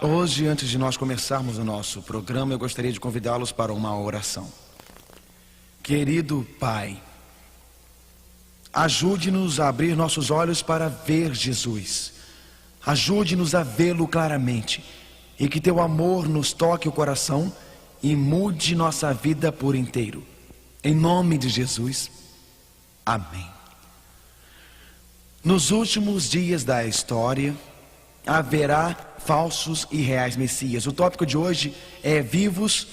Hoje, antes de nós começarmos o nosso programa, eu gostaria de convidá-los para uma oração. Querido Pai, ajude-nos a abrir nossos olhos para ver Jesus. Ajude-nos a vê-lo claramente e que teu amor nos toque o coração e mude nossa vida por inteiro. Em nome de Jesus, amém. Nos últimos dias da história, haverá falsos e reais messias. O tópico de hoje é vivos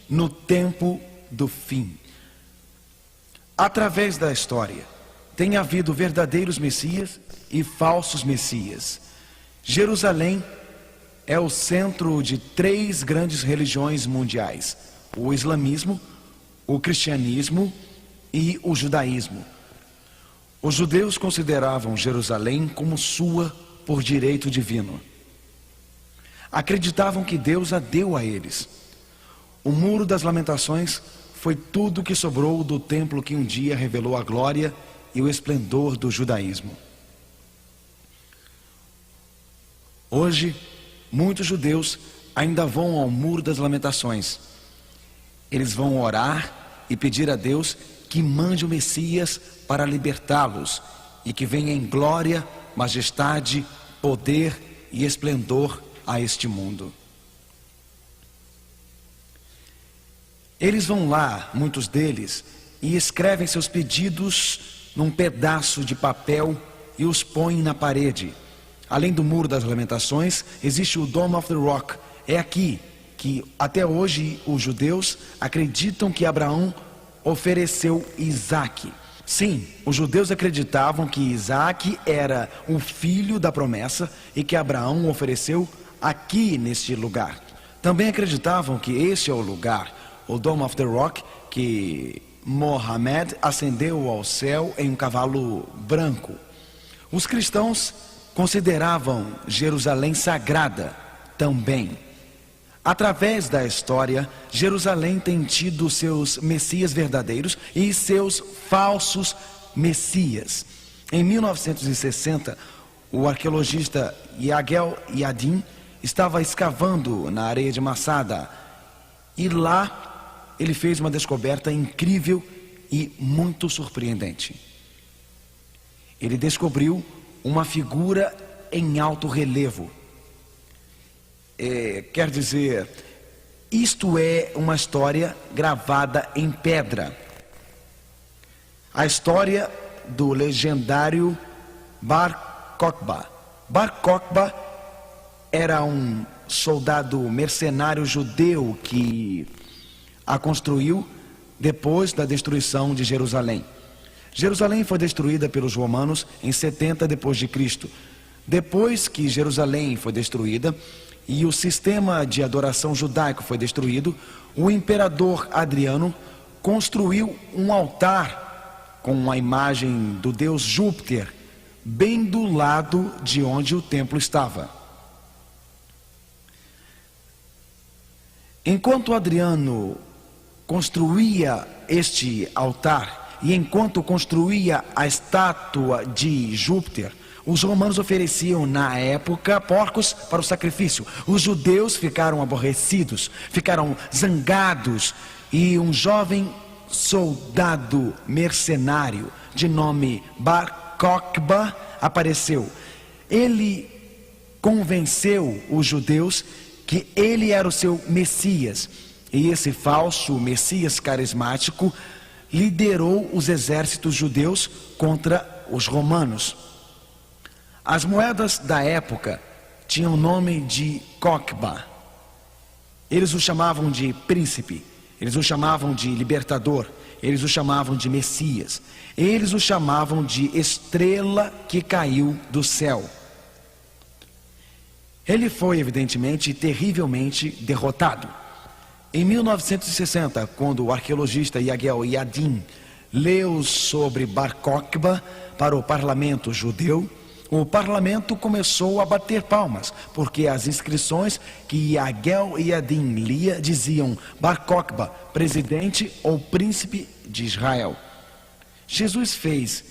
no tempo do fim. Através da história, tem havido verdadeiros messias e falsos messias. Jerusalém é o centro de 3 grandes religiões mundiais: o islamismo, o cristianismo e o judaísmo. Os judeus consideravam Jerusalém como sua por direito divino. Acreditavam que Deus a deu a eles. O Muro das Lamentações foi tudo que sobrou do templo que um dia revelou a glória e o esplendor do judaísmo. Hoje, muitos judeus ainda vão ao Muro das Lamentações. Eles vão orar e pedir a Deus que mande o Messias para libertá-los e que venha em glória, majestade, poder e esplendor a este mundo. Eles vão lá, muitos deles, e escrevem seus pedidos num pedaço de papel e os põem na parede. Além do Muro das Lamentações, existe o Dome of the Rock. É aqui que até hoje os judeus acreditam que Abraão ofereceu Isaac. Sim, os judeus acreditavam que Isaac era o filho da promessa e que Abraão ofereceu aqui neste lugar. Também acreditavam que este é o lugar, o Dome of the Rock, que Mohammed ascendeu ao céu em um cavalo branco. Os cristãos consideravam Jerusalém sagrada também. Através da história, Jerusalém tem tido seus messias verdadeiros e seus falsos messias. Em 1960, o arqueologista Yagel Yadin estava escavando na areia de Masada e lá ele fez uma descoberta incrível e muito surpreendente. Ele descobriu uma figura em alto relevo. Quer dizer, isto é uma história gravada em pedra. A história do legendário Bar Kokhba. Bar Kokhba era um soldado mercenário judeu que a construiu depois da destruição de Jerusalém. Jerusalém foi destruída pelos romanos em 70 depois de Cristo. Depois que Jerusalém foi destruída e o sistema de adoração judaico foi destruído, o imperador Adriano construiu um altar com a imagem do deus Júpiter, bem do lado de onde o templo estava. Enquanto Adriano construía este altar e enquanto construía a estátua de Júpiter, os romanos ofereciam na época porcos para o sacrifício. Os judeus ficaram aborrecidos, ficaram zangados, e um jovem soldado mercenário de nome Bar Kokhba apareceu. Ele convenceu os judeus que ele era o seu Messias, e esse falso Messias carismático liderou os exércitos judeus contra os romanos. As moedas da época tinham o nome de Kokhba. Eles o chamavam de príncipe, eles o chamavam de libertador, eles o chamavam de Messias, eles o chamavam de estrela que caiu do céu. Ele foi, evidentemente, terrivelmente derrotado. Em 1960, quando o arqueologista Yagel Yadin leu sobre Bar Kokhba para o parlamento judeu, o parlamento começou a bater palmas, porque as inscrições que Yagel Yadin lia diziam Bar Kokhba, presidente ou príncipe de Israel. Jesus fez,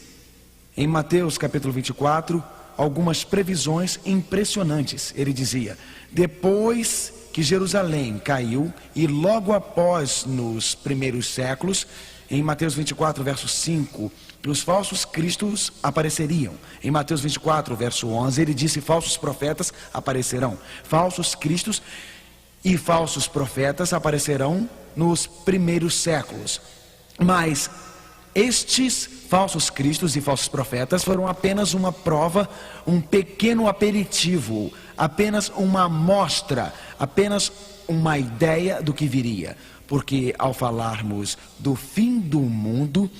em Mateus capítulo 24, algumas previsões impressionantes. Ele dizia: depois que Jerusalém caiu e logo após, nos primeiros séculos, em Mateus 24, verso 5, os falsos cristos apareceriam. Em Mateus 24, verso 11, ele disse: falsos profetas aparecerão. Falsos cristos e falsos profetas aparecerão nos primeiros séculos. Mas estes falsos cristos e falsos profetas foram apenas uma prova, um pequeno aperitivo, apenas uma amostra, apenas uma ideia do que viria. Porque ao falarmos do fim do mundo,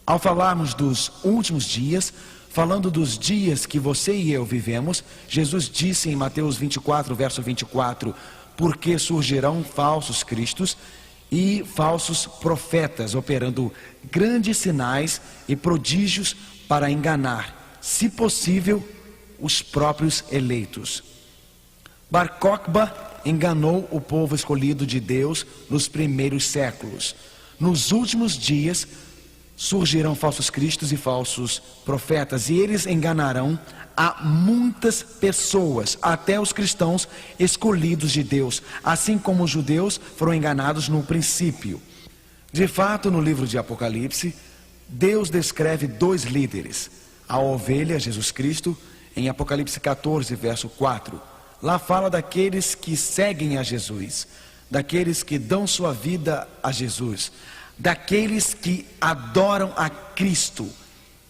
ao falarmos dos últimos dias, falando dos dias que você e eu vivemos, Jesus disse em Mateus 24, verso 24, porque surgirão falsos cristos e falsos profetas, operando grandes sinais e prodígios para enganar, se possível, os próprios eleitos. Bar Kokhba enganou o povo escolhido de Deus nos primeiros séculos. Nos últimos dias surgirão falsos cristos e falsos profetas, e eles enganarão a muitas pessoas, até os cristãos escolhidos de Deus, assim como os judeus foram enganados no princípio. De fato, no livro de Apocalipse, Deus descreve dois líderes: a ovelha, Jesus Cristo, em Apocalipse 14, verso 4. Lá fala daqueles que seguem a Jesus, daqueles que dão sua vida a Jesus, daqueles que adoram a Cristo.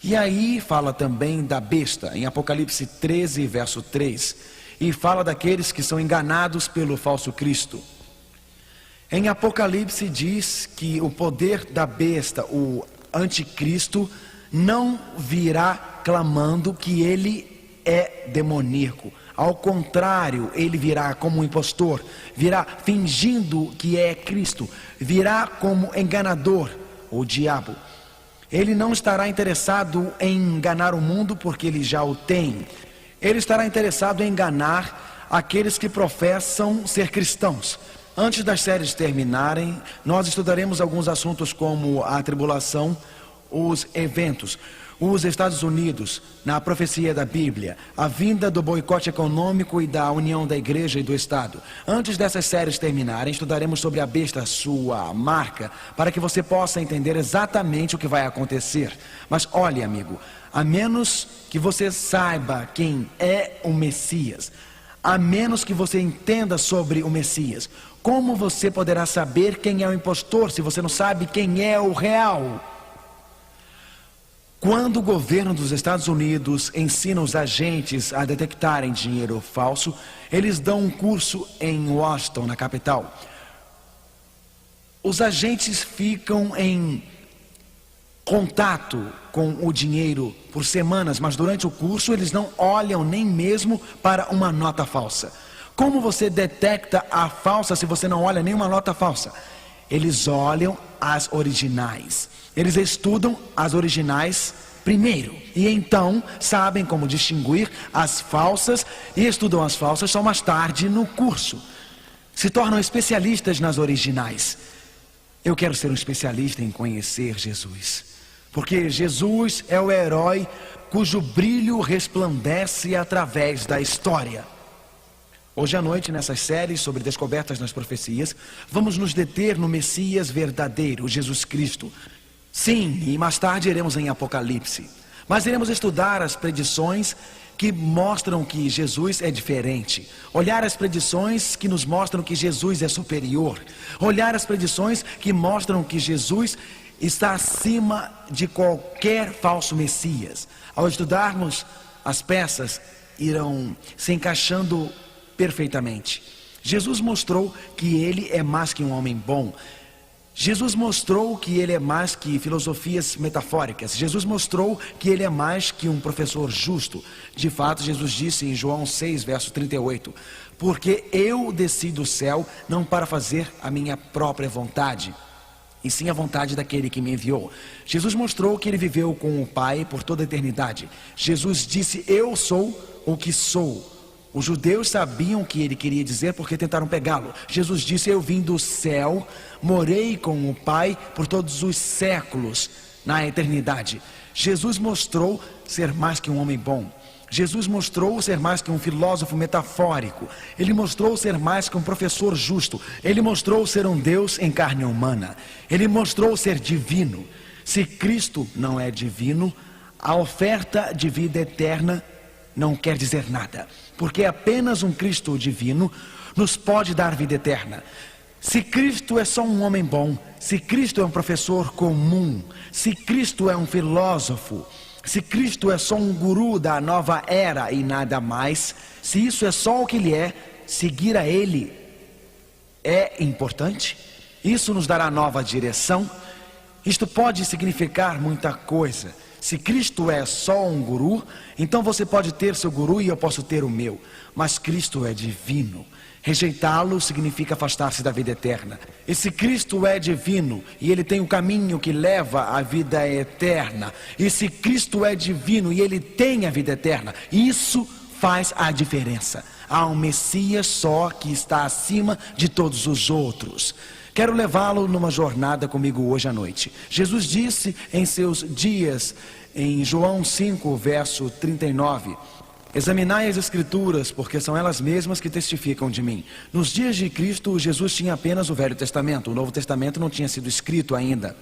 E aí fala também da besta, em Apocalipse 13, verso 3. E fala daqueles que são enganados pelo falso Cristo. Em Apocalipse diz que o poder da besta, o anticristo, não virá clamando que ele é demoníaco. Ao contrário, ele virá como um impostor, virá fingindo que é Cristo, virá como enganador, o diabo. Ele não estará interessado em enganar o mundo porque ele já o tem. Ele estará interessado em enganar aqueles que professam ser cristãos. Antes das séries terminarem, nós estudaremos alguns assuntos como a tribulação, os eventos, os Estados Unidos, na profecia da Bíblia, a vinda do boicote econômico e da união da igreja e do Estado. Antes dessas séries terminarem, estudaremos sobre a besta, sua marca, para que você possa entender exatamente o que vai acontecer. Mas olhe, amigo, a menos que você saiba quem é o Messias, a menos que você entenda sobre o Messias, como você poderá saber quem é o impostor se você não sabe quem é o real? Quando o governo dos Estados Unidos ensina os agentes a detectarem dinheiro falso, eles dão um curso em Washington, na capital. Os agentes ficam em contato com o dinheiro por semanas, mas durante o curso eles não olham nem mesmo para uma nota falsa. Como você detecta a falsa se você não olha nenhuma nota falsa? Eles olham as originais. Eles estudam as originais primeiro e então sabem como distinguir as falsas e estudam as falsas só mais tarde no curso. Se tornam especialistas nas originais. Eu quero ser um especialista em conhecer Jesus, porque Jesus é o herói cujo brilho resplandece através da história. Hoje à noite, nessas séries sobre descobertas nas profecias, vamos nos deter no Messias verdadeiro, Jesus Cristo. Sim, e mais tarde iremos em Apocalipse. Mas iremos estudar as predições que mostram que Jesus é diferente. Olhar as predições que nos mostram que Jesus é superior. Olhar as predições que mostram que Jesus está acima de qualquer falso Messias. Ao estudarmos, as peças irão se encaixando perfeitamente. Jesus mostrou que ele é mais que um homem bom. Jesus mostrou que ele é mais que filosofias metafóricas. Jesus mostrou que ele é mais que um professor justo. De fato, Jesus disse em João 6, verso 38, porque eu desci do céu não para fazer a minha própria vontade, e sim a vontade daquele que me enviou. Jesus mostrou que ele viveu com o Pai por toda a eternidade. Jesus disse, eu sou o que sou. Os judeus sabiam o que ele queria dizer porque tentaram pegá-lo. Jesus disse, eu vim do céu, morei com o Pai por todos os séculos na eternidade. Jesus mostrou ser mais que um homem bom. Jesus mostrou ser mais que um filósofo metafórico. Ele mostrou ser mais que um professor justo. Ele mostrou ser um Deus em carne humana. Ele mostrou ser divino. Se Cristo não é divino, a oferta de vida eterna não quer dizer nada, porque apenas um Cristo divino nos pode dar vida eterna. Se Cristo é só um homem bom, se Cristo é um professor comum, se Cristo é um filósofo, se Cristo é só um guru da nova era e nada mais, se isso é só o que Ele é, seguir a Ele é importante. Isso nos dará nova direção. Isto pode significar muita coisa. Se Cristo é só um guru, então você pode ter seu guru e eu posso ter o meu. Mas Cristo é divino. Rejeitá-lo significa afastar-se da vida eterna. E se Cristo é divino e Ele tem o caminho que leva à vida eterna, e se Cristo é divino e Ele tem a vida eterna, isso faz a diferença. Há um Messias só que está acima de todos os outros. Quero levá-lo numa jornada comigo hoje à noite. Jesus disse em seus dias, em João 5, verso 39... Examinai as Escrituras, porque são elas mesmas que testificam de mim. Nos dias de Cristo, Jesus tinha apenas o Velho Testamento. O Novo Testamento não tinha sido escrito ainda.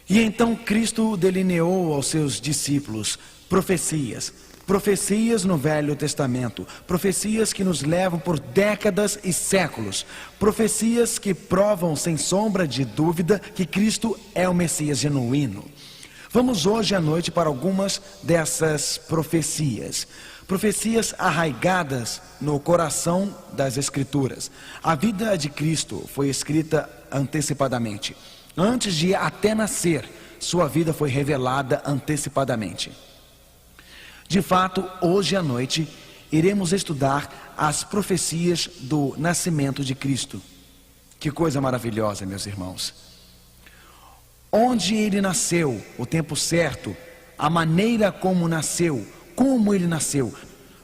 E então Cristo delineou aos seus discípulos profecias. Profecias no Velho Testamento. Profecias que nos levam por décadas e séculos. Profecias que provam sem sombra de dúvida que Cristo é o Messias genuíno. Vamos hoje à noite para algumas dessas profecias. Profecias arraigadas no coração das Escrituras. A vida de Cristo foi escrita antecipadamente. Antes de até nascer, sua vida foi revelada antecipadamente. De fato, hoje à noite, iremos estudar as profecias do nascimento de Cristo. Que coisa maravilhosa, meus irmãos. Onde ele nasceu, o tempo certo, a maneira como nasceu, como ele nasceu.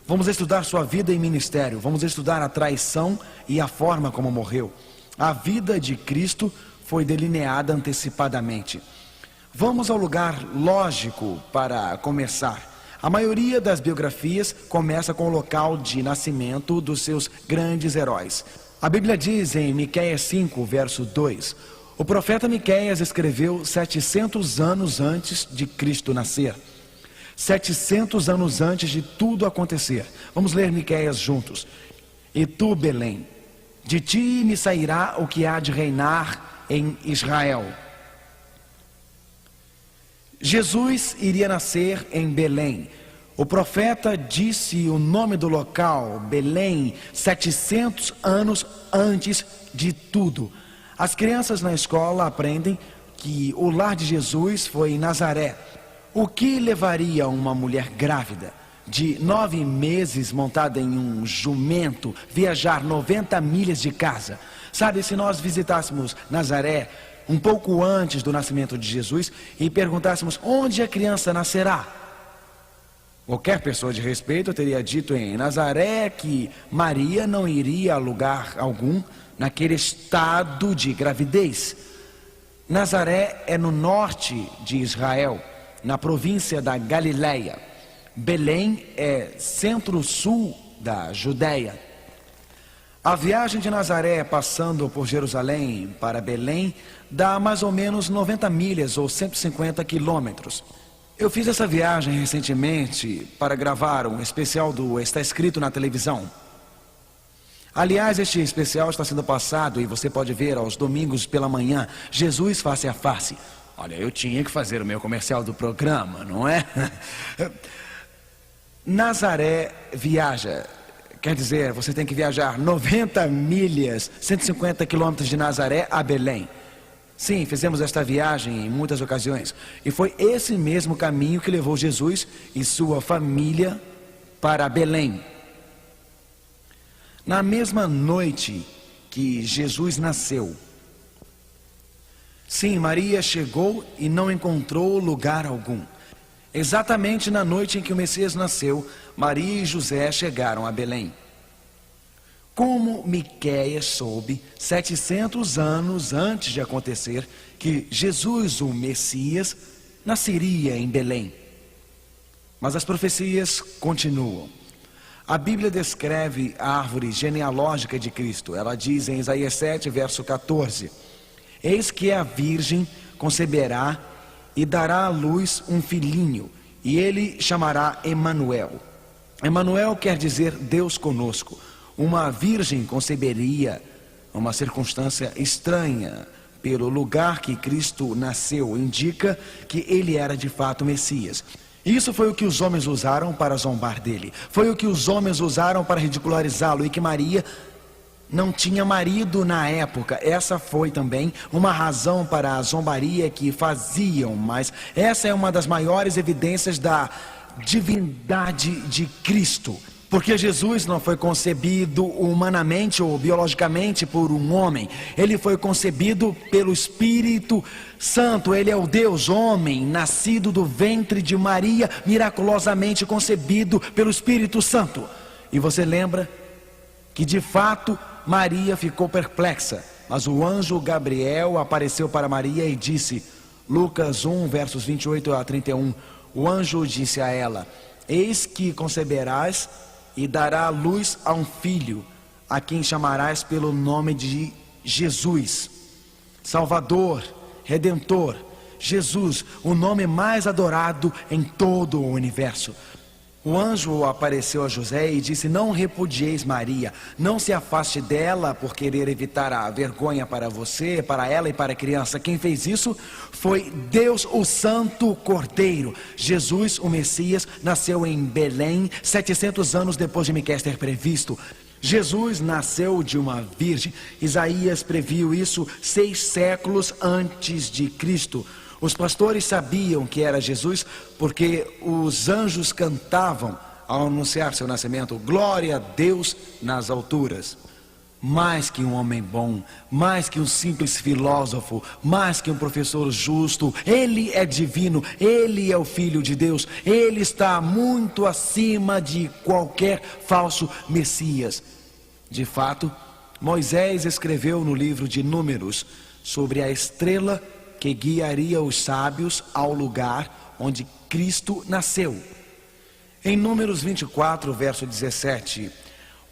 Vamos estudar sua vida e ministério, vamos estudar a traição e a forma como morreu. A vida de Cristo foi delineada antecipadamente. Vamos ao lugar lógico para começar. A maioria das biografias começa com o local de nascimento dos seus grandes heróis. A Bíblia diz em Miqueias 5, verso 2... O profeta Miqueias escreveu 700 anos antes de Cristo nascer. 700 anos antes de tudo acontecer. Vamos ler Miqueias juntos. E tu, Belém, de ti me sairá o que há de reinar em Israel. Jesus iria nascer em Belém. O profeta disse o nome do local, Belém, 700 anos antes de tudo. As crianças na escola aprendem que o lar de Jesus foi em Nazaré. O que levaria uma mulher grávida de 9 meses montada em um jumento viajar 90 milhas de casa? Sabe, se nós visitássemos Nazaré um pouco antes do nascimento de Jesus e perguntássemos onde a criança nascerá, qualquer pessoa de respeito teria dito em Nazaré que Maria não iria a lugar algum naquele estado de gravidez. Nazaré é no norte de Israel, na província da Galileia. Belém é centro-sul da Judéia. A viagem de Nazaré passando por Jerusalém para Belém dá mais ou menos 90 milhas ou 150 quilômetros. Eu fiz essa viagem recentemente para gravar um especial do Está Escrito na televisão. Aliás, este especial está sendo passado e você pode ver aos domingos pela manhã, Jesus face a face. Olha, eu tinha que fazer o meu comercial do programa, não é? Nazaré viaja, quer dizer, você tem que viajar 90 milhas, 150 quilômetros de Nazaré a Belém. Sim, fizemos esta viagem em muitas ocasiões. E foi esse mesmo caminho que levou Jesus e sua família para Belém. Na mesma noite que Jesus nasceu, sim, Maria chegou e não encontrou lugar algum. Exatamente na noite em que o Messias nasceu, Maria e José chegaram a Belém. Como Miqueias soube, 700 anos antes de acontecer, que Jesus, o Messias, nasceria em Belém. Mas as profecias continuam. A Bíblia descreve a árvore genealógica de Cristo. Ela diz em Isaías 7, verso 14: Eis que a virgem conceberá e dará à luz um filhinho, e ele chamará Emanuel. Emanuel quer dizer Deus conosco. Uma virgem conceberia, uma circunstância estranha, pelo lugar que Cristo nasceu, indica que ele era de fato Messias. Isso foi o que os homens usaram para zombar dele. Foi o que os homens usaram para ridicularizá-lo, e que Maria não tinha marido na época. Essa foi também uma razão para a zombaria que faziam, mas essa é uma das maiores evidências da divindade de Cristo. Porque Jesus não foi concebido humanamente ou biologicamente por um homem. Ele foi concebido pelo Espírito Santo. Ele é o Deus homem, nascido do ventre de Maria, miraculosamente concebido pelo Espírito Santo. E você lembra que de fato Maria ficou perplexa. Mas o anjo Gabriel apareceu para Maria e disse, Lucas 1, versos 28 a 31, o anjo disse a ela, eis que conceberás e dará luz a um filho, a quem chamarás pelo nome de Jesus, Salvador, Redentor. Jesus, o nome mais adorado em todo o universo. O anjo apareceu a José e disse, não repudieis Maria, não se afaste dela por querer evitar a vergonha para você, para ela e para a criança. Quem fez isso foi Deus, o Santo Cordeiro. Jesus, o Messias, nasceu em Belém, 700 anos depois de Miqueias ter previsto. Jesus nasceu de uma virgem. Isaías previu isso 6 séculos antes de Cristo. Os pastores sabiam que era Jesus porque os anjos cantavam ao anunciar seu nascimento, glória a Deus nas alturas. Mais que um homem bom, mais que um simples filósofo, mais que um professor justo, ele é divino, ele é o Filho de Deus, ele está muito acima de qualquer falso Messias. De fato, Moisés escreveu no livro de Números sobre a estrela que guiaria os sábios ao lugar onde Cristo nasceu. Em Números 24, verso 17,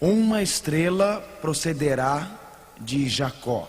uma estrela procederá de Jacó.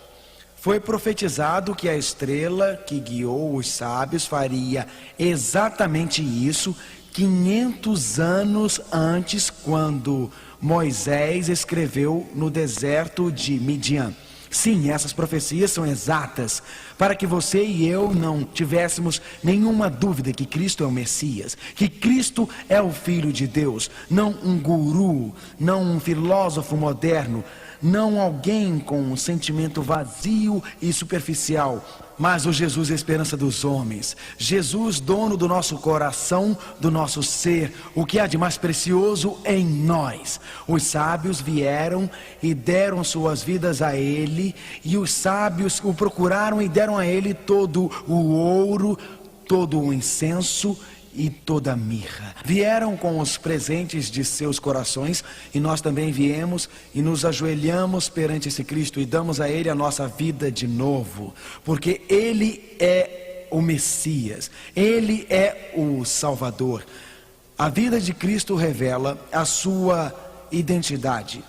Foi profetizado que a estrela que guiou os sábios faria exatamente isso 500 anos antes, quando Moisés escreveu no deserto de Midian. Sim, essas profecias são exatas, para que você e eu não tivéssemos nenhuma dúvida que Cristo é o Messias, que Cristo é o Filho de Deus, não um guru, não um filósofo moderno, não alguém com um sentimento vazio e superficial, mas o Jesus, a esperança dos homens. Jesus, dono do nosso coração, do nosso ser, o que há de mais precioso em nós. Os sábios vieram e deram suas vidas a ele, e os sábios o procuraram e deram a ele todo o ouro, todo o incenso e toda a mirra. Vieram com os presentes de seus corações, e nós também viemos e nos ajoelhamos perante esse Cristo e damos a ele a nossa vida de novo, porque ele é o Messias, ele é o Salvador. A vida de Cristo revela a sua identidade.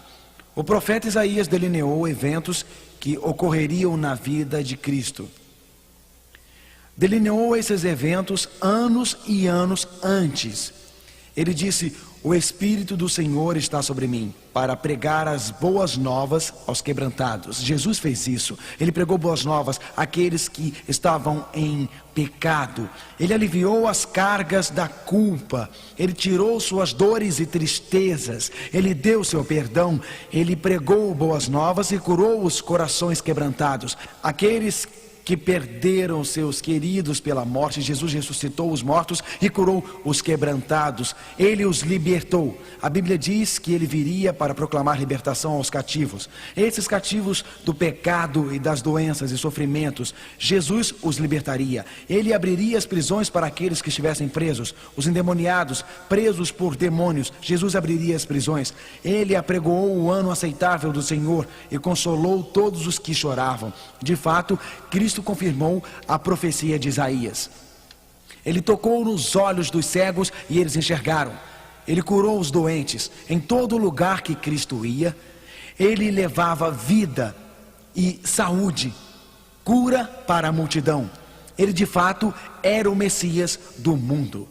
O profeta Isaías delineou eventos que ocorreriam na vida de Cristo. Delineou esses eventos anos e anos antes. Ele disse, o Espírito do Senhor está sobre mim, para pregar as boas novas aos quebrantados. Jesus fez isso. Ele pregou boas novas àqueles que estavam em pecado. Ele aliviou as cargas da culpa. Ele tirou suas dores e tristezas. Ele deu seu perdão. Ele pregou boas novas e curou os corações quebrantados. Aqueles que perderam seus queridos pela morte, Jesus ressuscitou os mortos e curou os quebrantados. Ele os libertou. A Bíblia diz que ele viria para proclamar libertação aos cativos. Esses cativos do pecado e das doenças e sofrimentos, Jesus os libertaria. Ele abriria as prisões para aqueles que estivessem presos. Os endemoniados, presos por demônios, Jesus abriria as prisões. Ele apregoou o ano aceitável do Senhor e consolou todos os que choravam. De fato, Cristo confirmou a profecia de Isaías. Ele tocou nos olhos dos cegos e eles enxergaram. Ele curou os doentes. Em todo lugar que Cristo ia, ele levava vida e saúde, cura para a multidão. Ele de fato era o Messias do mundo.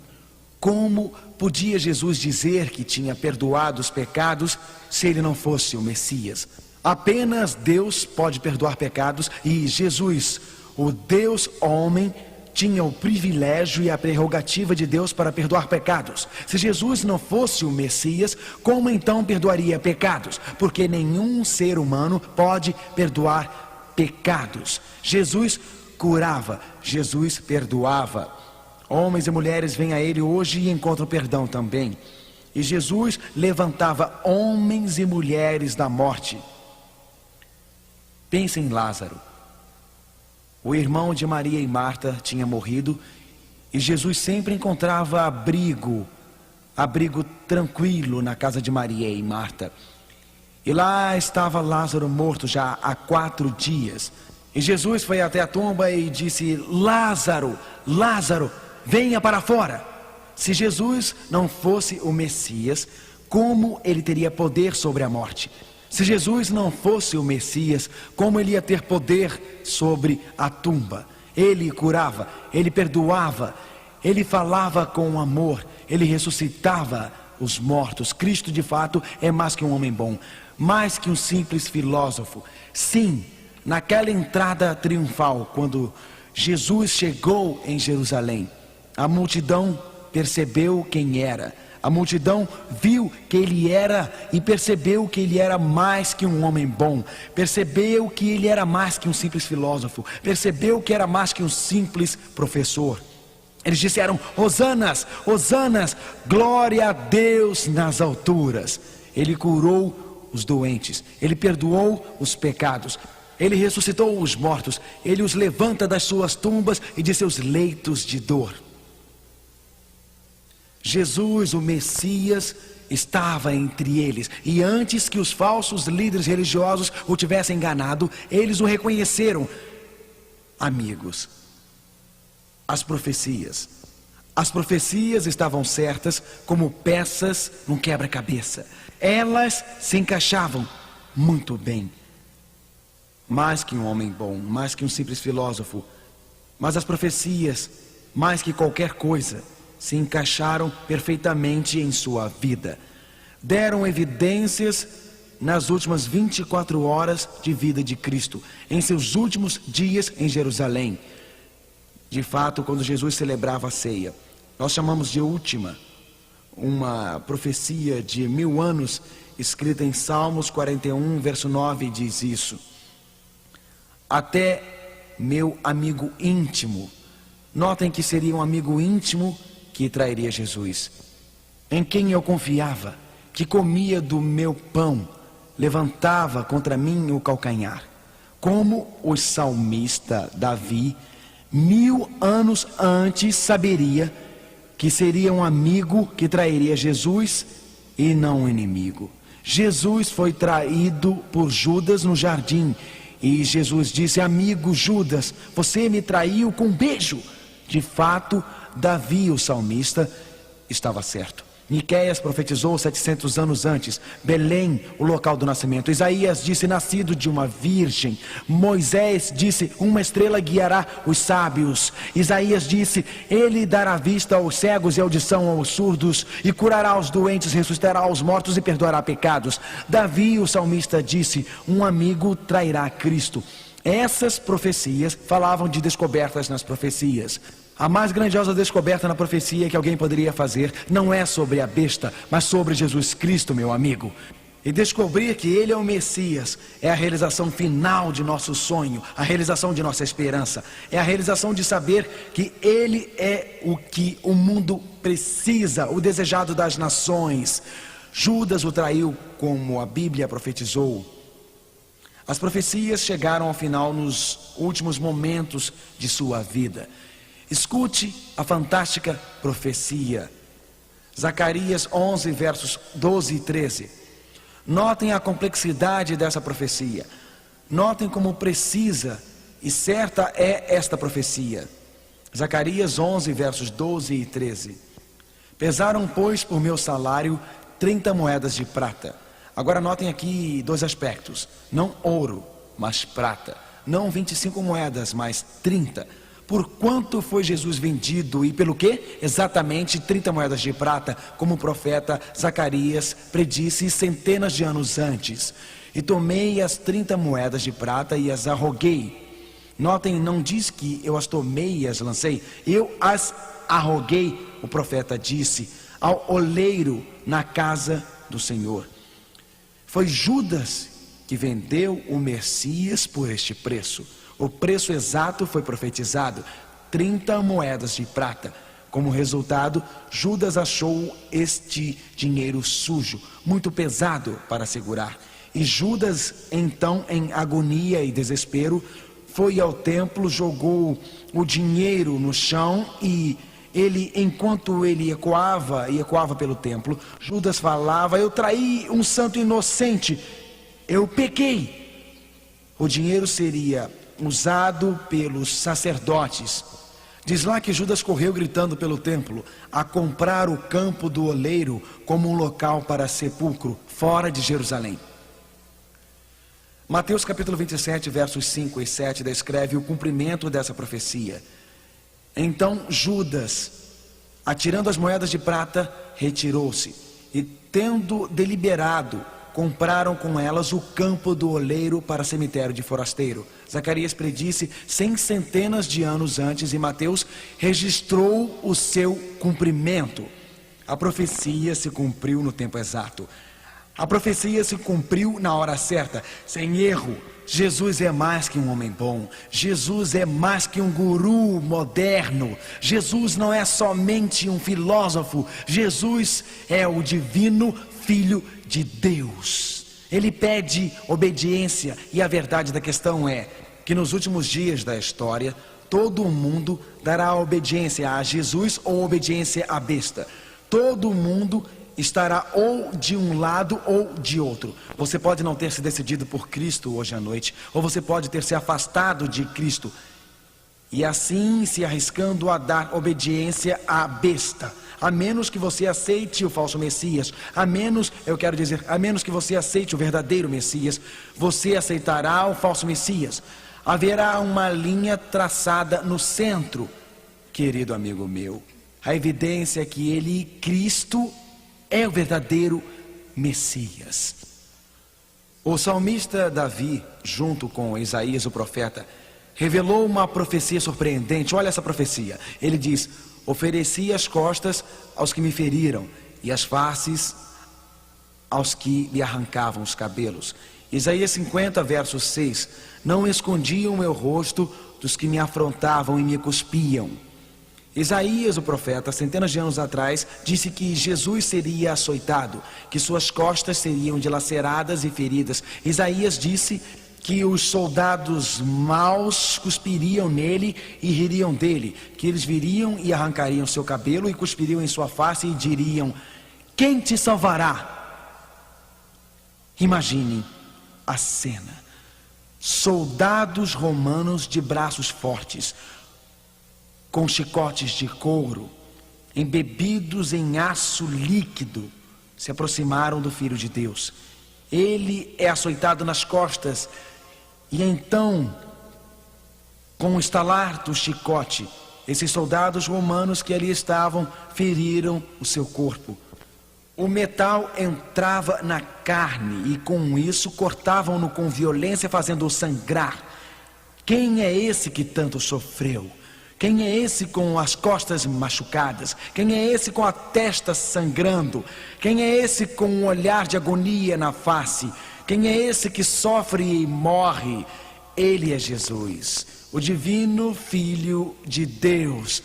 Como podia Jesus dizer que tinha perdoado os pecados se ele não fosse o Messias? Apenas Deus pode perdoar pecados e Jesus, o Deus homem, tinha o privilégio e a prerrogativa de Deus para perdoar pecados. Se Jesus não fosse o Messias, como então perdoaria pecados? Porque nenhum ser humano pode perdoar pecados. Jesus curava, Jesus perdoava. Homens e mulheres vêm a ele hoje e encontram perdão também. E Jesus levantava homens e mulheres da morte. Pense em Lázaro. O irmão de Maria e Marta tinha morrido e Jesus sempre encontrava abrigo tranquilo na casa de Maria e Marta. E lá estava Lázaro morto já há 4 dias. E Jesus foi até a tumba e disse: Lázaro, Lázaro, venha para fora. Se Jesus não fosse o Messias, como ele teria poder sobre a morte? Se Jesus não fosse o Messias, como ele ia ter poder sobre a tumba? Ele curava, ele perdoava, ele falava com amor, ele ressuscitava os mortos. Cristo de fato é mais que um homem bom, mais que um simples filósofo. Sim, naquela entrada triunfal, quando Jesus chegou em Jerusalém, a multidão percebeu quem era. A multidão viu que ele era e percebeu que ele era mais que um homem bom. Percebeu que ele era mais que um simples filósofo. Percebeu que era mais que um simples professor. Eles disseram: Hosanas, Hosanas, glória a Deus nas alturas. Ele curou os doentes, ele perdoou os pecados, ele ressuscitou os mortos, ele os levanta das suas tumbas e de seus leitos de dor. Jesus, o Messias, estava entre eles. E antes que os falsos líderes religiosos o tivessem enganado, eles o reconheceram. Amigos, as profecias estavam certas como peças num quebra-cabeça. Elas se encaixavam muito bem. Mais que um homem bom, mais que um simples filósofo, mas as profecias, mais que qualquer coisa, se encaixaram perfeitamente em sua vida. Deram evidências nas últimas 24 horas de vida de Cristo, em seus últimos dias em Jerusalém. De fato, quando Jesus celebrava a ceia, nós chamamos de última, uma profecia de 1000 anos, escrita em Salmos 41, verso 9, diz isso: até meu amigo íntimo. Notem que seria um amigo íntimo que trairia Jesus, em quem eu confiava, que comia do meu pão, levantava contra mim o calcanhar. Como o salmista Davi, 1000 anos antes, saberia que seria um amigo que trairia Jesus e não um inimigo. Jesus foi traído por Judas no jardim, e Jesus disse: amigo Judas, você me traiu com um beijo. De fato, Davi, o salmista, estava certo. Miqueias profetizou 700 anos antes, Belém, o local do nascimento. Isaías disse: nascido de uma virgem. Moisés disse: uma estrela guiará os sábios. Isaías disse: ele dará vista aos cegos e audição aos surdos, e curará os doentes, ressuscitará os mortos e perdoará pecados. Davi, o salmista, disse: um amigo trairá Cristo. Essas profecias falavam de descobertas nas profecias. A mais grandiosa descoberta na profecia que alguém poderia fazer não é sobre a besta, mas sobre Jesus Cristo, meu amigo. E descobrir que Ele é o Messias é a realização final de nosso sonho, a realização de nossa esperança. É a realização de saber que Ele é o que o mundo precisa, o desejado das nações. Judas o traiu, como a Bíblia profetizou. As profecias chegaram ao final nos últimos momentos de sua vida. Escute a fantástica profecia. Zacarias 11, versos 12 e 13. Notem a complexidade dessa profecia. Notem como precisa e certa é esta profecia. Zacarias 11, versos 12 e 13. Pesaram, pois, por meu salário 30 moedas de prata. Agora notem aqui dois aspectos: não ouro, mas prata. Não 25 moedas, mas 30. Por quanto foi Jesus vendido e pelo quê? Exatamente 30 moedas de prata, como o profeta Zacarias predisse centenas de anos antes. E tomei as 30 moedas de prata e as arroguei. Notem, não diz que eu as tomei e as lancei, eu as arroguei, o profeta disse, ao oleiro na casa do Senhor. Foi Judas que vendeu o Messias por este preço. O preço exato foi profetizado, 30 moedas de prata. Como resultado, Judas achou este dinheiro sujo, muito pesado para segurar. E Judas, então, em agonia e desespero, foi ao templo, jogou o dinheiro no chão e enquanto ele ecoava pelo templo, Judas falava: eu traí um santo inocente, eu pequei. O dinheiro seria usado pelos sacerdotes. Diz lá que Judas correu gritando pelo templo a comprar o campo do oleiro como um local para sepulcro fora de Jerusalém. Mateus capítulo 27, versos 5 e 7 descreve o cumprimento dessa profecia. Então Judas, atirando as moedas de prata, retirou-se, e tendo deliberado, compraram com elas o campo do oleiro para cemitério de forasteiro. Zacarias predisse 100 centenas de anos antes, e Mateus registrou o seu cumprimento. A profecia se cumpriu no tempo exato. A profecia se cumpriu na hora certa, sem erro. Jesus é mais que um homem bom. Jesus é mais que um guru moderno. Jesus não é somente um filósofo. Jesus é o divino Filho de Deus. Ele pede obediência, e a verdade da questão é que nos últimos dias da história, todo mundo dará obediência a Jesus ou obediência à besta. Todo mundo estará ou de um lado ou de outro. Você pode não ter se decidido por Cristo hoje à noite, ou você pode ter se afastado de Cristo e assim se arriscando a dar obediência à besta. A menos que você aceite o falso Messias, a menos que você aceite o verdadeiro Messias, você aceitará o falso Messias. Haverá uma linha traçada no centro, querido amigo meu. A evidência é que Cristo, é o verdadeiro Messias. O salmista Davi, junto com Isaías o profeta, revelou uma profecia surpreendente. Olha essa profecia. Ele diz: ofereci as costas aos que me feriram e as faces aos que lhe arrancavam os cabelos. Isaías 50, verso 6. Não escondi o meu rosto dos que me afrontavam e me cuspiam. Isaías, o profeta, centenas de anos atrás, disse que Jesus seria açoitado, que suas costas seriam dilaceradas e feridas. Isaías disse que os soldados maus cuspiriam nele e ririam dele, que eles viriam e arrancariam seu cabelo e cuspiriam em sua face e diriam: quem te salvará? Imaginem a cena: soldados romanos de braços fortes, com chicotes de couro, embebidos em aço líquido, se aproximaram do Filho de Deus. Ele é açoitado nas costas, e então, com o estalar do chicote, esses soldados romanos que ali estavam feriram o seu corpo. O metal entrava na carne e com isso cortavam-no com violência, fazendo-o sangrar. Quem é esse que tanto sofreu? Quem é esse com as costas machucadas? Quem é esse com a testa sangrando? Quem é esse com um olhar de agonia na face? Quem é esse que sofre e morre? Ele é Jesus, o divino Filho de Deus,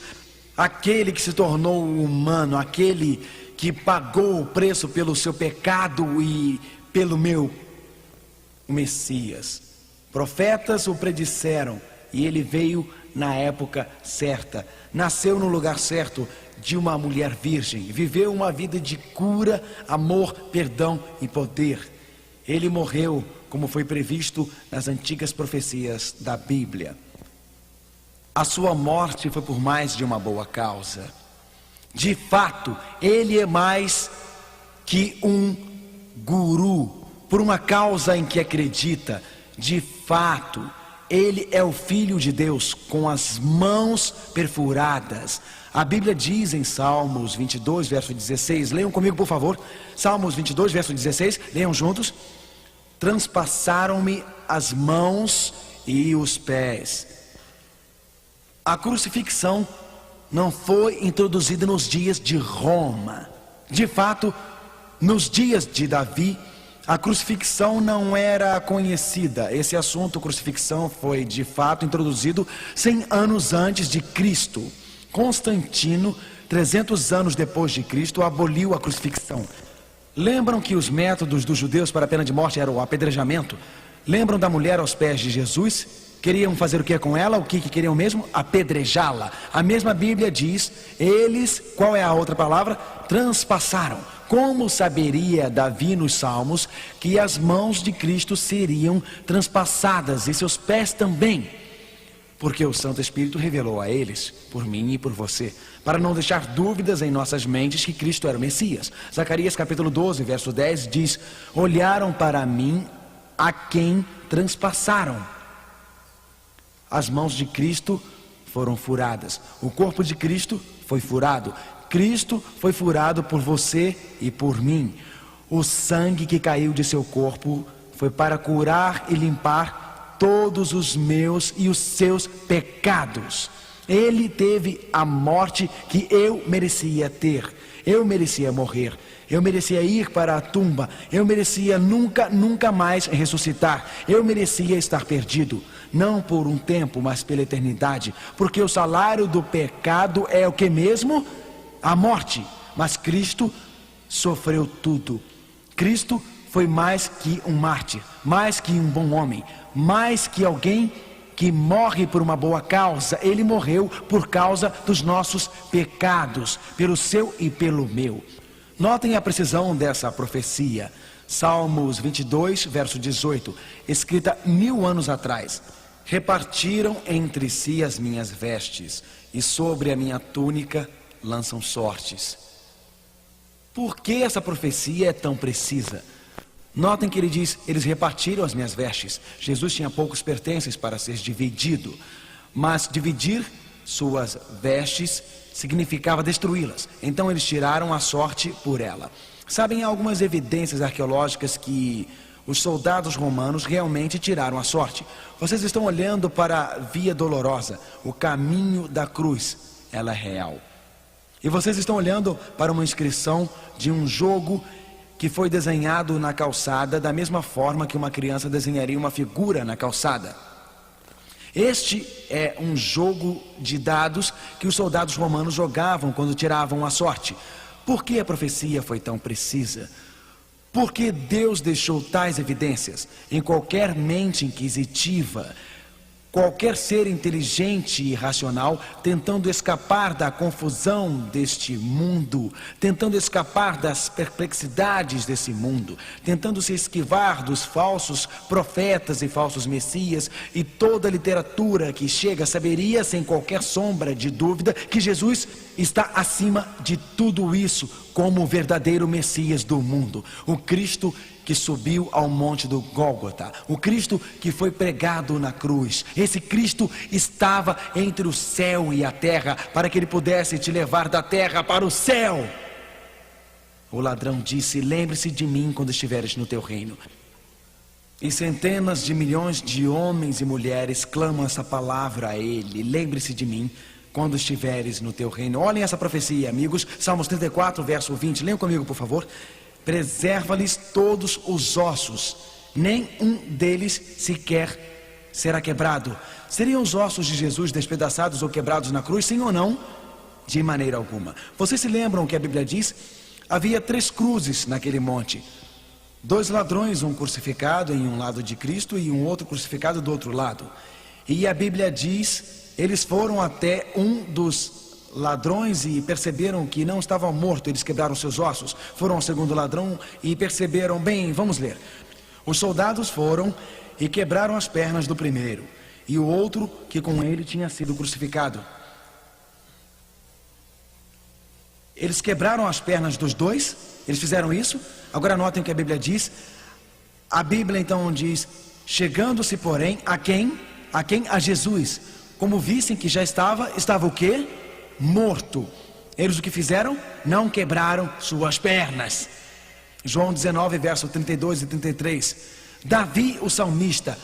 aquele que se tornou humano, aquele que pagou o preço pelo seu pecado e pelo meu Messias. Profetas o predisseram e ele veio na época certa, nasceu no lugar certo, de uma mulher virgem, viveu uma vida de cura, amor, perdão e poder. Ele morreu como foi previsto nas antigas profecias da Bíblia. a sua morte foi por mais de uma boa causa. De fato, ele é mais que um guru, por uma causa em que acredita. De fato, ele é o Filho de Deus com as mãos perfuradas. A Bíblia diz em Salmos 22, verso 16, leiam comigo por favor, Salmos 22, verso 16, leiam juntos. Transpassaram-me as mãos e os pés. A crucifixão não foi introduzida nos dias de Roma. De fato, nos dias de Davi, a crucifixão não era conhecida. Esse assunto, crucifixão, foi de fato introduzido 100 anos antes de Cristo. Constantino, 300 anos depois de Cristo, aboliu a crucifixão. Lembram que os métodos dos judeus para a pena de morte eram o apedrejamento? Lembram da mulher aos pés de Jesus? Queriam fazer o que com ela? O que queriam mesmo? Apedrejá-la. A mesma Bíblia diz, eles, qual é a outra palavra? Transpassaram. Como saberia Davi nos Salmos que as mãos de Cristo seriam transpassadas e seus pés também? Porque o Santo Espírito revelou a eles, por mim e por você, para não deixar dúvidas em nossas mentes que Cristo era o Messias. Zacarias capítulo 12, verso 10 diz, olharam para mim a quem transpassaram. As mãos de Cristo foram furadas. O corpo de Cristo foi furado. Cristo foi furado por você e por mim. O sangue que caiu de seu corpo foi para curar e limpar todos os meus e os seus pecados. Ele teve a morte que eu merecia ter. Eu merecia morrer. Eu merecia ir para a tumba. Eu merecia nunca mais ressuscitar. Eu merecia estar perdido. Não por um tempo, mas pela eternidade. Porque o salário do pecado é o que mesmo? A morte. Mas Cristo sofreu tudo. Cristo foi mais que um mártir, mais que um bom homem, mais que alguém que morre por uma boa causa. Ele morreu por causa dos nossos pecados, pelo seu e pelo meu. Notem a precisão dessa profecia. Salmos 22, verso 18, escrita 1000 anos atrás. Repartiram entre si as minhas vestes, e sobre a minha túnica lançam sortes. Por que essa profecia é tão precisa? Notem que ele diz, eles repartiram as minhas vestes. Jesus tinha poucos pertences para ser dividido, mas dividir suas vestes significava destruí-las. Então eles tiraram a sorte por ela. Sabem, há algumas evidências arqueológicas que os soldados romanos realmente tiraram a sorte. Vocês estão olhando para a Via Dolorosa, o caminho da cruz. Ela é real. E vocês estão olhando para uma inscrição de um jogo que foi desenhado na calçada, da mesma forma que uma criança desenharia uma figura na calçada. Este é um jogo de dados que os soldados romanos jogavam quando tiravam a sorte. Por que a profecia foi tão precisa? Porque Deus deixou tais evidências em qualquer mente inquisitiva, qualquer ser inteligente e racional tentando escapar da confusão deste mundo, tentando escapar das perplexidades desse mundo, tentando se esquivar dos falsos profetas e falsos messias, e toda a literatura que chega saberia sem qualquer sombra de dúvida que Jesus está acima de tudo isso como o verdadeiro Messias do mundo, o Cristo que subiu ao monte do Gólgota, o Cristo que foi pregado na cruz. Esse Cristo estava entre o céu e a terra, para que ele pudesse te levar da terra para o céu. O ladrão disse, lembre-se de mim quando estiveres no teu reino. E centenas de milhões de homens e mulheres clamam essa palavra a ele, lembre-se de mim quando estiveres no teu reino. Olhem essa profecia, amigos, Salmos 34, verso 20, leiam comigo por favor. Preserva-lhes todos os ossos, nem um deles sequer será quebrado. Seriam os ossos de Jesus despedaçados ou quebrados na cruz, sim ou não? De maneira alguma. Vocês se lembram que a Bíblia diz? Havia 3 cruzes naquele monte. 2 ladrões, um crucificado em um lado de Cristo e um outro crucificado do outro lado. E a Bíblia diz, eles foram até um dos ladrões e perceberam que não estava morto, eles quebraram seus ossos. Foram ao segundo ladrão e perceberam, bem, vamos ler. Os soldados foram e quebraram as pernas do primeiro e o outro que com ele tinha sido crucificado. Eles quebraram as pernas dos dois, eles fizeram isso. Agora notem o que a Bíblia diz. A Bíblia então diz: chegando-se porém a quem? A Jesus. Como vissem que já estava o quê? Morto. Eles o que fizeram? Não quebraram suas pernas. João 19, verso 32 e 33. Davi, o salmista,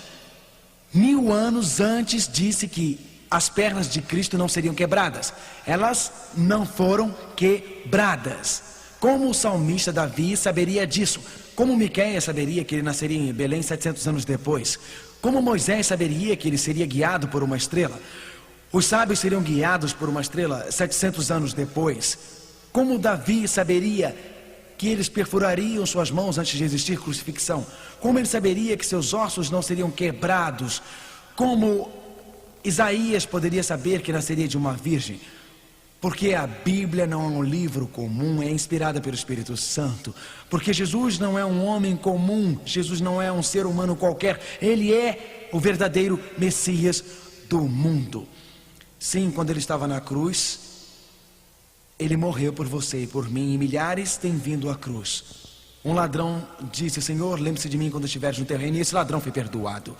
1000 anos antes disse que as pernas de Cristo não seriam quebradas. Elas não foram quebradas. Como o salmista Davi saberia disso? Como Miqueias saberia que ele nasceria em Belém 700 anos depois? Como Moisés saberia que ele seria guiado por uma estrela? Os sábios seriam guiados por uma estrela 700 anos depois. Como Davi saberia que eles perfurariam suas mãos antes de existir crucifixão? Como ele saberia que seus ossos não seriam quebrados? Como Isaías poderia saber que nasceria de uma virgem? Porque a Bíblia não é um livro comum, é inspirada pelo Espírito Santo. Porque Jesus não é um homem comum, Jesus não é um ser humano qualquer. Ele é o verdadeiro Messias do mundo. Sim, quando ele estava na cruz, ele morreu por você e por mim, e milhares têm vindo à cruz. Um ladrão disse: Senhor, lembre-se de mim quando estiveres no teu reino, e esse ladrão foi perdoado.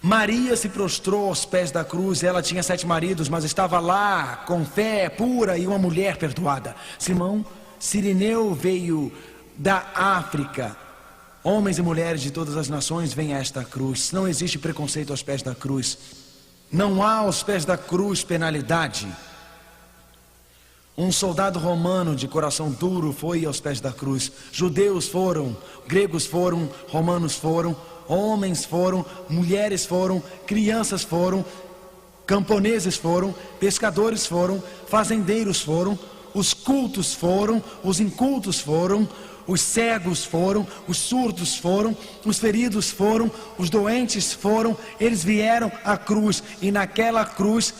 Maria se prostrou aos pés da cruz. Ela tinha 7 maridos, mas estava lá com fé pura e uma mulher perdoada. Simão Cirineu veio da África. Homens e mulheres de todas as nações vêm a esta cruz. Não existe preconceito aos pés da cruz. Não há aos pés da cruz penalidade. Um soldado romano de coração duro foi aos pés da cruz. Judeus foram, gregos foram, romanos foram, homens foram, mulheres foram, crianças foram, camponeses foram, pescadores foram, fazendeiros foram, os cultos foram, os incultos foram, os cegos foram, os surdos foram, os feridos foram, os doentes foram. Eles vieram à cruz, e naquela cruz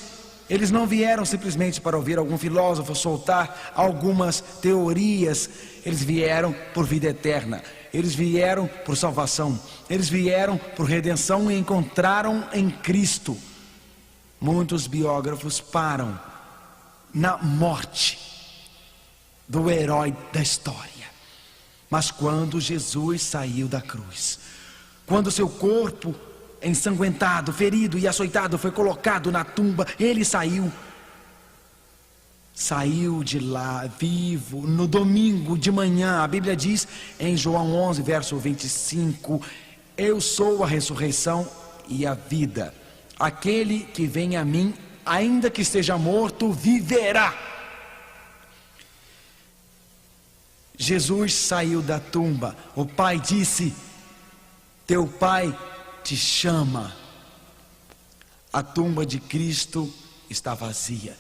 eles não vieram simplesmente para ouvir algum filósofo soltar algumas teorias. Eles vieram por vida eterna. Eles vieram por salvação. Eles vieram por redenção e encontraram em Cristo. Muitos biógrafos param na morte do herói da história. Mas quando Jesus saiu da cruz, quando seu corpo ensanguentado, ferido e açoitado foi colocado na tumba, ele saiu de lá vivo. No domingo de manhã, a Bíblia diz em João 11, verso 25: eu sou a ressurreição e a vida. Aquele que vem a mim, ainda que esteja morto, viverá. Jesus saiu da tumba. O Pai disse: teu Pai te chama. A tumba de Cristo está vazia.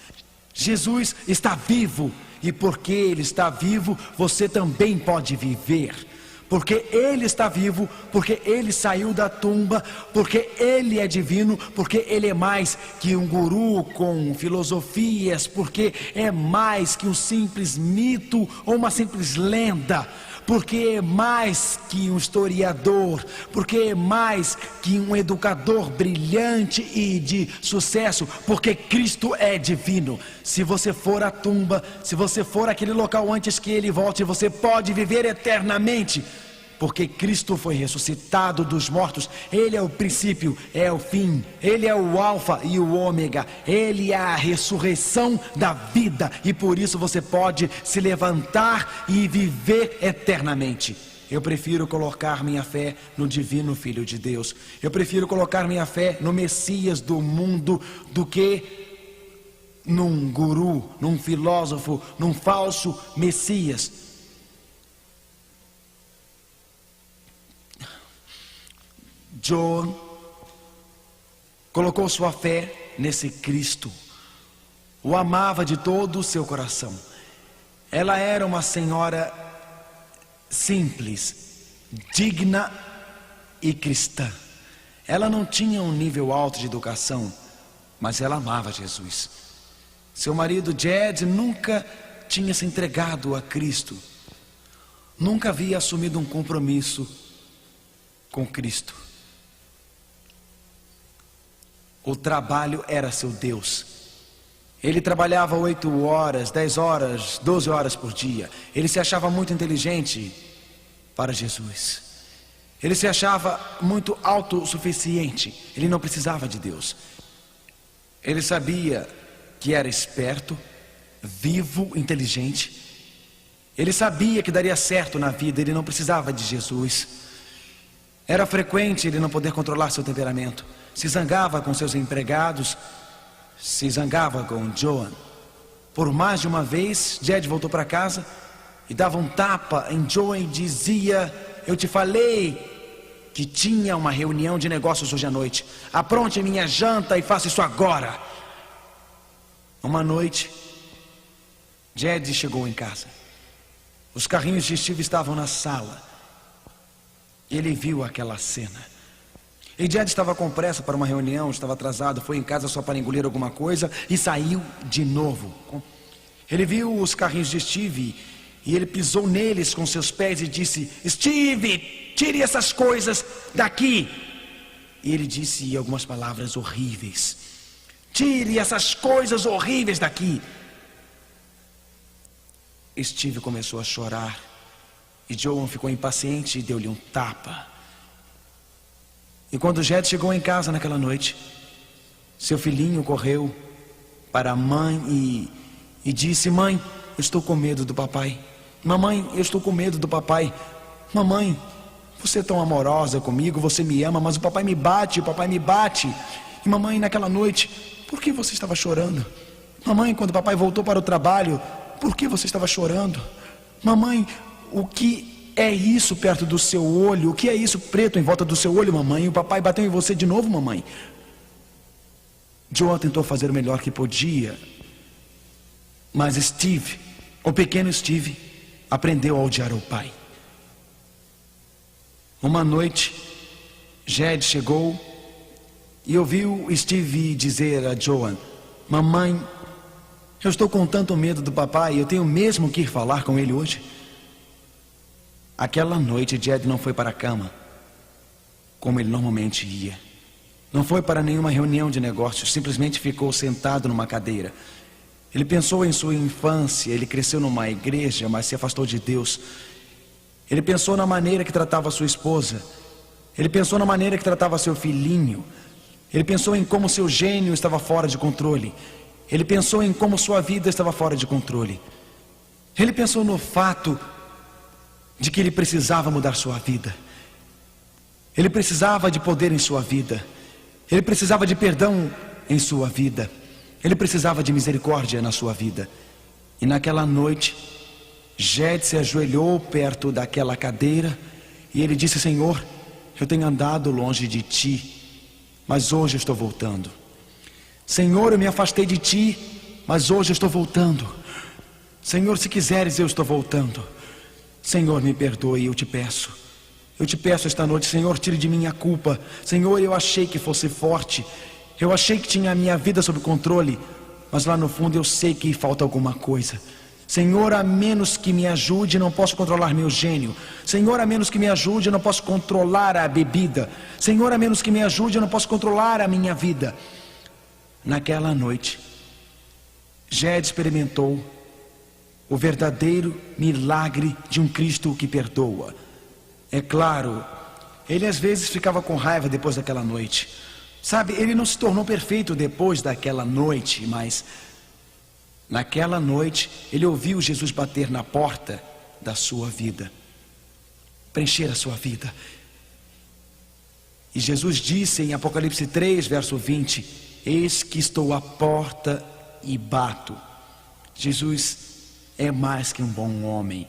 Jesus está vivo, e porque Ele está vivo, você também pode viver. Porque Ele está vivo, porque Ele saiu da tumba, porque Ele é divino, porque Ele é mais que um guru com filosofias, porque é mais que um simples mito ou uma simples lenda, porque é mais que um historiador, porque é mais que um educador brilhante e de sucesso, porque Cristo é divino. Se você for à tumba, se você for àquele local antes que Ele volte, você pode viver eternamente, porque Cristo foi ressuscitado dos mortos. Ele é o princípio, é o fim. Ele é o alfa e o ômega. Ele é a ressurreição da vida, e por isso você pode se levantar e viver eternamente. Eu prefiro colocar minha fé no divino Filho de Deus. Eu prefiro colocar minha fé no Messias do mundo do que num guru, num filósofo, num falso Messias. John colocou sua fé nesse Cristo, o amava de todo o seu coração. Ela era uma senhora simples, digna e cristã. Ela não tinha um nível alto de educação, mas ela amava Jesus. Seu marido Jed nunca tinha se entregado a Cristo, nunca havia assumido um compromisso com Cristo. O trabalho era seu Deus. Ele trabalhava 8 horas, 10 horas, 12 horas por dia. Ele se achava muito inteligente para Jesus. Ele se achava muito autossuficiente. Ele não precisava de Deus. Ele sabia que era esperto, vivo, inteligente. Ele sabia que daria certo na vida. Ele não precisava de Jesus. Era frequente ele não poder controlar seu temperamento. Se zangava com seus empregados, se zangava com Joan. Por mais de uma vez, Jed voltou para casa e dava um tapa em Joan e dizia: eu te falei que tinha uma reunião de negócios hoje à noite. Apronte minha janta e faça isso agora. Uma noite, Jed chegou em casa. Os carrinhos de Steve estavam na sala. Ele viu aquela cena. E Jed estava com pressa para uma reunião, estava atrasado, foi em casa só para engolir alguma coisa e saiu de novo. Ele viu os carrinhos de Steve e ele pisou neles com seus pés e disse: Steve, tire essas coisas daqui. E ele disse algumas palavras horríveis: tire essas coisas horríveis daqui. Steve começou a chorar e Joan ficou impaciente e deu-lhe um tapa. E quando Jed chegou em casa naquela noite, seu filhinho correu para a mãe e disse: mãe, eu estou com medo do papai. Mamãe, eu estou com medo do papai. Mamãe, você é tão amorosa comigo, você me ama, mas o papai me bate, o papai me bate. E mamãe, naquela noite, por que você estava chorando? Mamãe, quando o papai voltou para o trabalho, por que você estava chorando? Mamãe, o que é isso perto do seu olho? O que é isso preto em volta do seu olho, mamãe? O papai bateu em você de novo, mamãe? Joan tentou fazer o melhor que podia, mas Steve, o pequeno Steve, aprendeu a odiar o pai. Uma noite, Jed chegou e ouviu Steve dizer a Joan: mamãe, eu estou com tanto medo do papai, eu tenho mesmo que ir falar com ele hoje. Aquela noite, Jed não foi para a cama, como ele normalmente ia. Não foi para nenhuma reunião de negócios, simplesmente ficou sentado numa cadeira. Ele pensou em sua infância, ele cresceu numa igreja, mas se afastou de Deus. Ele pensou na maneira que tratava sua esposa. Ele pensou na maneira que tratava seu filhinho. Ele pensou em como seu gênio estava fora de controle. Ele pensou em como sua vida estava fora de controle. Ele pensou no fato de que ele precisava mudar sua vida. Ele precisava de poder em sua vida. Ele precisava de perdão em sua vida. Ele precisava de misericórdia na sua vida. E naquela noite, Jed se ajoelhou perto daquela cadeira e ele disse: Senhor, eu tenho andado longe de ti, mas hoje eu estou voltando. Senhor, eu me afastei de ti, mas hoje eu estou voltando. Senhor, se quiseres, eu estou voltando. Senhor, me perdoe, eu te peço. Eu te peço esta noite, Senhor, tire de mim a culpa. Senhor, eu achei que fosse forte. Eu achei que tinha a minha vida sob controle, mas lá no fundo eu sei que falta alguma coisa. Senhor, a menos que me ajude, não posso controlar meu gênio. Senhor, a menos que me ajude, eu não posso controlar a bebida. Senhor, a menos que me ajude, eu não posso controlar a minha vida. Naquela noite, Jed experimentou o verdadeiro milagre de um Cristo que perdoa. É claro, ele às vezes ficava com raiva depois daquela noite. Sabe, ele não se tornou perfeito depois daquela noite, mas naquela noite ele ouviu Jesus bater na porta da sua vida, preencher a sua vida. E Jesus disse em Apocalipse 3, verso 20: eis que estou à porta e bato. Jesus é mais que um bom homem.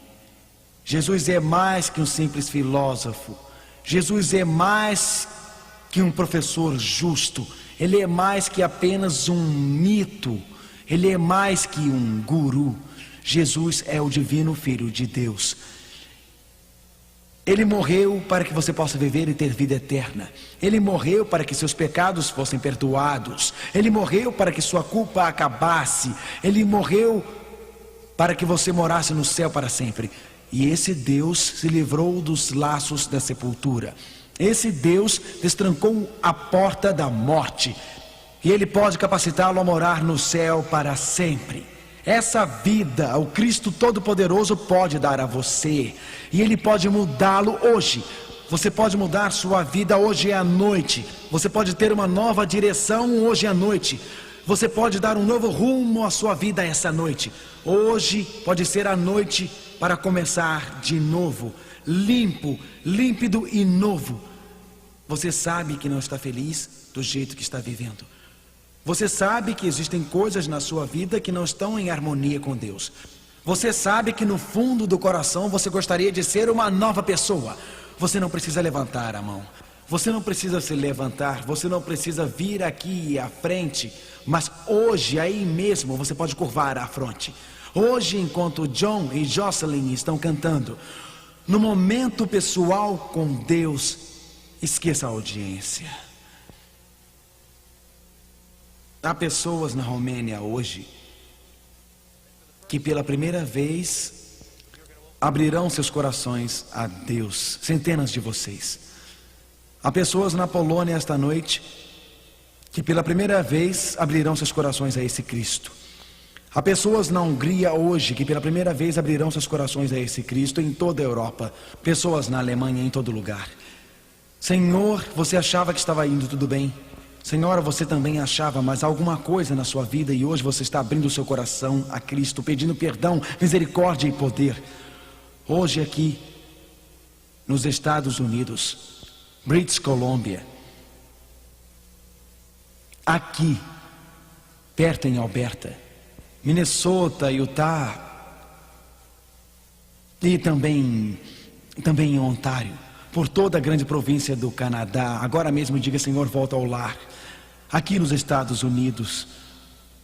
Jesus é mais que um simples filósofo. Jesus é mais que um professor justo. Ele é mais que apenas um mito. Ele é mais que um guru. Jesus é o divino Filho de Deus. Ele morreu para que você possa viver e ter vida eterna. Ele morreu para que seus pecados fossem perdoados. Ele morreu para que sua culpa acabasse. Ele morreu para que você morasse no céu para sempre. E esse Deus se livrou dos laços da sepultura. Esse Deus destrancou a porta da morte. E Ele pode capacitá-lo a morar no céu para sempre. Essa vida, o Cristo Todo-Poderoso pode dar a você. E Ele pode mudá-lo hoje. Você pode mudar sua vida hoje à noite. Você pode ter uma nova direção hoje à noite. Você pode dar um novo rumo à sua vida essa noite. Hoje pode ser a noite para começar de novo. Limpo, límpido e novo. Você sabe que não está feliz do jeito que está vivendo. Você sabe que existem coisas na sua vida que não estão em harmonia com Deus. Você sabe que no fundo do coração você gostaria de ser uma nova pessoa. Você não precisa levantar a mão. Você não precisa se levantar. Você não precisa vir aqui à frente. Mas hoje, aí mesmo, você pode curvar a fronte. Hoje, enquanto John e Jocelyn estão cantando, no momento pessoal com Deus, esqueça a audiência. Há pessoas na Romênia hoje que pela primeira vez abrirão seus corações a Deus. Centenas de vocês. Há pessoas na Polônia esta noite que pela primeira vez abrirão seus corações a esse Cristo. Há pessoas na Hungria hoje que pela primeira vez abrirão seus corações a esse Cristo em toda a Europa. Pessoas na Alemanha, em todo lugar. Senhor, você achava que estava indo tudo bem. Senhora, você também achava, mas há alguma coisa na sua vida e hoje você está abrindo o seu coração a Cristo, pedindo perdão, misericórdia e poder. Hoje aqui, nos Estados Unidos, British Columbia, aqui, perto em Alberta, Minnesota, Utah e também em Ontário, por toda a grande província do Canadá. Agora mesmo diga, Senhor, volta ao lar. Aqui nos Estados Unidos,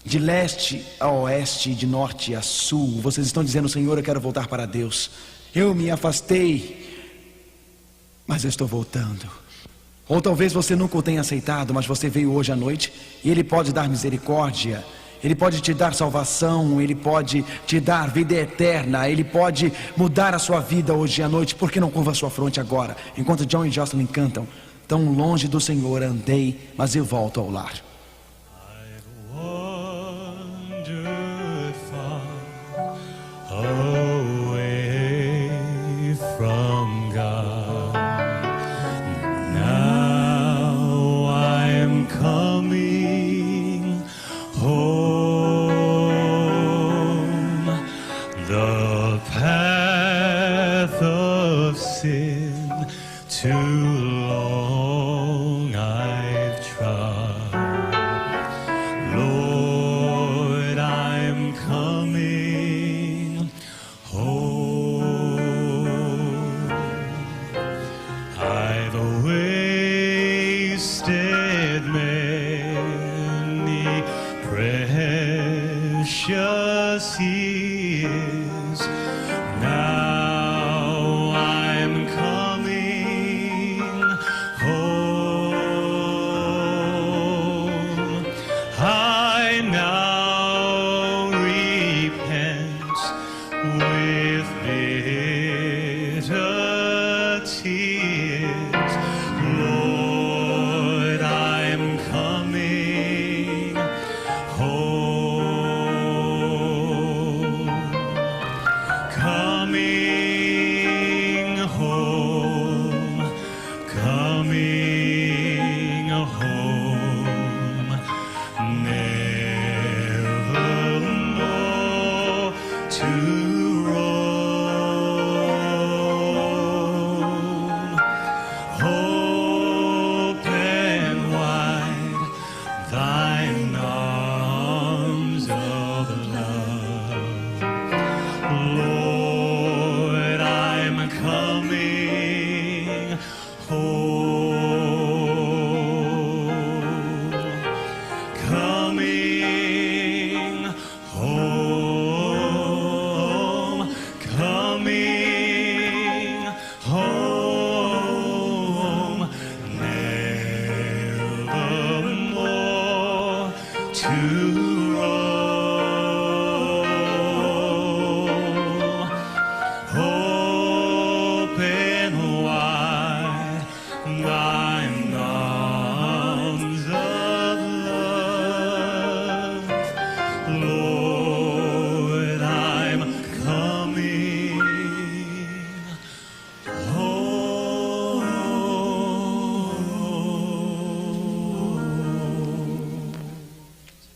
de leste a oeste, de norte a sul, vocês estão dizendo, Senhor, eu quero voltar para Deus. Eu me afastei, mas eu estou voltando. Ou talvez você nunca o tenha aceitado, mas você veio hoje à noite e Ele pode dar misericórdia. Ele pode te dar salvação, Ele pode te dar vida eterna, Ele pode mudar a sua vida hoje à noite. Por que não curva a sua fronte agora? Enquanto John e Jocelyn cantam, tão longe do Senhor andei, mas eu volto ao lar.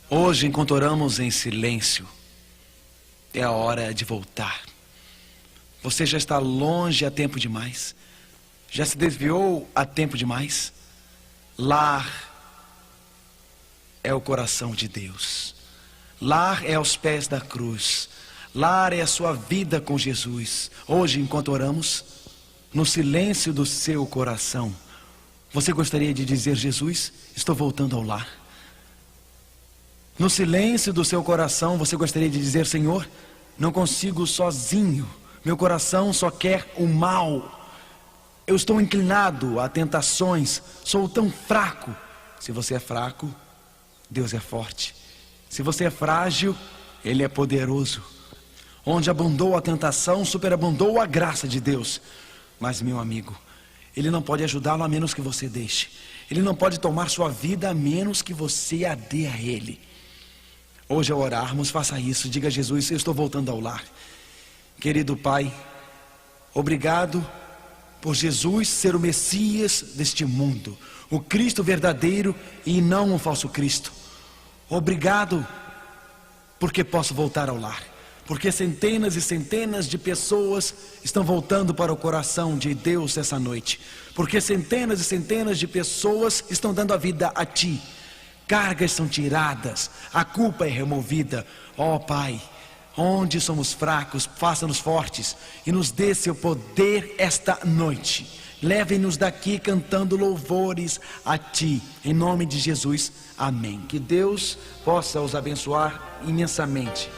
Hoje, enquanto oramos em silêncio, é a hora de voltar. Você já está longe há tempo demais. Já se desviou há tempo demais. Lar é o coração de Deus. Lar é aos pés da cruz. Lar é a sua vida com Jesus. Hoje, enquanto oramos, no silêncio do seu coração, você gostaria de dizer: Jesus, estou voltando ao lar. No silêncio do seu coração, você gostaria de dizer: Senhor, não consigo sozinho. Meu coração só quer o mal. Eu estou inclinado a tentações. Sou tão fraco. Se você é fraco, Deus é forte. Se você é frágil, Ele é poderoso. Onde abundou a tentação, superabundou a graça de Deus. Mas, meu amigo, Ele não pode ajudá-lo a menos que você deixe. Ele não pode tomar sua vida a menos que você a dê a Ele. Hoje, ao orarmos, faça isso. Diga a Jesus: eu estou voltando ao lar. Querido Pai, obrigado por Jesus ser o Messias deste mundo, o Cristo verdadeiro e não o falso Cristo. Obrigado porque posso voltar ao lar, porque centenas e centenas de pessoas estão voltando para o coração de Deus essa noite, porque centenas e centenas de pessoas estão dando a vida a Ti. Cargas são tiradas, a culpa é removida. Ó Pai, onde somos fracos, faça-nos fortes e nos dê seu poder esta noite. Leve-nos daqui cantando louvores a Ti, em nome de Jesus, amém. Que Deus possa os abençoar imensamente.